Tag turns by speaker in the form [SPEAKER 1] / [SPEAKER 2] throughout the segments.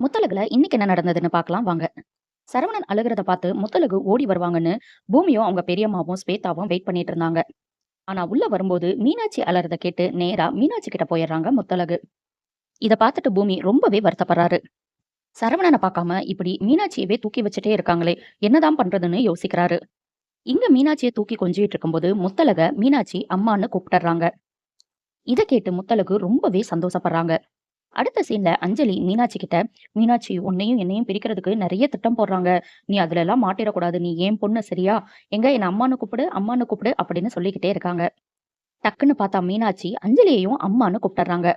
[SPEAKER 1] முத்தழகுல இன்னைக்கு என்ன நடந்ததுன்னு பார்க்கலாம் வாங்க. சரவணன் அழுகிறத பார்த்து முத்தழகு ஓடி வருவாங்கன்னு பூமியும் அவங்க பெரியம்மாவும் ஸ்வேதாவும் வெயிட் பண்ணிட்டு இருந்தாங்க. ஆனா உள்ள வரும்போது மீனாட்சி அலறத கேட்டு நேரா மீனாட்சி கிட்ட போயிடுறாங்க முத்தழகு. இத பார்த்துட்டு பூமி ரொம்பவே வருத்தப்படுறாரு. சரவணனை பார்க்காம இப்படி மீனாட்சியவே தூக்கி வச்சுட்டே இருக்காங்களே, என்னதான் பண்றதுன்னு யோசிக்கிறாரு. இங்க மீனாட்சியை தூக்கி கொஞ்சிட்டு இருக்கும்போது முத்தழக மீனாட்சி அம்மான்னு கூப்பிட்டுறாங்க. இத கேட்டு முத்தழகு ரொம்பவே சந்தோஷப்படுறாங்க. அடுத்த சீன்ல அஞ்சலி மீனாட்சி கிட்ட, மீனாட்சி உன்னையும் என்னையும் பிரிக்கிறதுக்கு நிறைய திட்டம் போடுறாங்க. நீ அதுல எல்லாம் மாட்டிடக்கூடாது. நீ ஏன் பொண்ணு சரியா? எங்க என்ன அம்மான்னு கூப்பிடு, அம்மான்னு கூப்பிடு அப்படின்னு சொல்லிக்கிட்டே இருக்காங்க. டக்குன்னு பார்த்தா மீனாட்சி அஞ்சலியையும் அம்மான்னு கூப்பிட்டுறாங்க.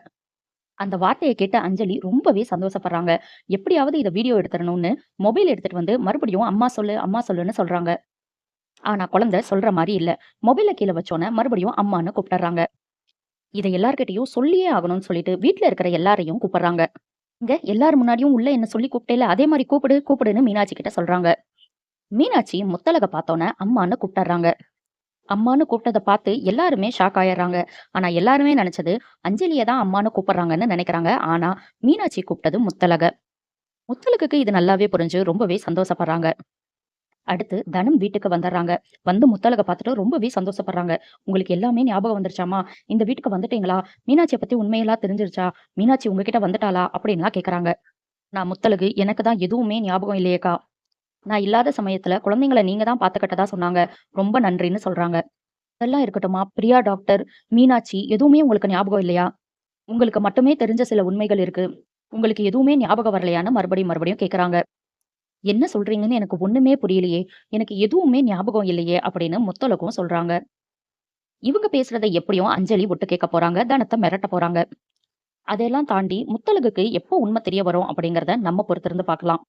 [SPEAKER 1] அந்த வார்த்தையை கேட்ட அஞ்சலி ரொம்பவே சந்தோஷப்படுறாங்க. எப்படியாவது இதை வீடியோ எடுத்துடணும்னு மொபைல் எடுத்துட்டு வந்து மறுபடியும் அம்மா சொல்லு, அம்மா சொல்லுன்னு சொல்றாங்க. ஆனா குழந்தை சொல்ற மாதிரி இல்ல. மொபைல கீழே வச்சோன்னே மறுபடியும் அம்மான்னு கூப்பிட்டுறாங்க. இதை எல்லார்கிட்டயும் சொல்லியே ஆகணும்னு சொல்லிட்டு வீட்ல இருக்கிற எல்லாரையும் கூப்பிடுறாங்க. இங்க எல்லார் முன்னாடியும் உள்ள என்ன சொல்லி கூப்பிட்டேல, அதே மாரி கூப்பிடு கூப்பிடுன்னு மீனாட்சி கிட்ட சொல்றாங்க. மீனாட்சி முத்தழக பார்த்தோன்னே அம்மான்னு கூப்பிட்டுறாங்க. அம்மான்னு கூப்பிட்டத பார்த்து எல்லாருமே ஷாக் ஆயிடுறாங்க. ஆனா எல்லாருமே நினைச்சது அஞ்சலிய தான் அம்மான்னு கூப்பிடுறாங்கன்னு நினைக்கிறாங்க. ஆனா மீனாட்சி கூப்பிட்டது முத்தழக. முத்தழகுக்கு இது நல்லாவே புரிஞ்சு ரொம்பவே சந்தோஷப்படுறாங்க. அடுத்து தனம் வீட்டுக்கு வந்துடுறாங்க. வந்து முத்தழக பார்த்துட்டு ரொம்பவே சந்தோஷப்படுறாங்க. உங்களுக்கு எல்லாமே ஞாபகம் வந்துருச்சாம்மா? இந்த வீட்டுக்கு வந்துட்டீங்களா? மீனாட்சிய பத்தி உண்மையெல்லாம் தெரிஞ்சிருச்சா? மீனாட்சி உங்ககிட்ட வந்துட்டாளா? அப்படின்லாம் கேட்கறாங்க. நான் முத்தழகு எனக்கு தான் எதுவுமே ஞாபகம் இல்லையேக்கா. நான் இல்லாத சமயத்துல குழந்தைங்கள நீங்க தான் பாத்துக்கிட்டதா சொன்னாங்க. ரொம்ப நன்றின்னு சொல்றாங்க. இதெல்லாம் இருக்கட்டும்மா, பிரியா டாக்டர், மீனாட்சி எதுவுமே உங்களுக்கு ஞாபகம் இல்லையா? உங்களுக்கு மட்டுமே தெரிஞ்ச சில உண்மைகள் இருக்கு. உங்களுக்கு எதுவுமே ஞாபகம் வரலையான்னு மறுபடியும் மறுபடியும் கேட்கறாங்க. என்ன சொல்றீங்கன்னு எனக்கு ஒண்ணுமே புரியலையே. எனக்கு எதுவுமே ஞாபகம் இல்லையே அப்படின்னு முத்தழகும் சொல்றாங்க. இவங்க பேசுறத எப்படியும் அஞ்சலி ஒட்டு கேட்க போறாங்க. தனத்த மிரட்ட போறாங்க. அதையெல்லாம் தாண்டி முத்தழகுக்கு எப்போ உண்மை தெரிய வரும் அப்படிங்கிறத நம்ம பொறுத்திருந்து பார்க்கலாம்.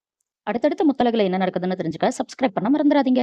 [SPEAKER 1] அடுத்தடுத்த முத்தழகுல என்ன நடக்குதுன்னு தெரிஞ்சுக்க சப்ஸ்கிரைப் பண்ண மறந்துடாதீங்க.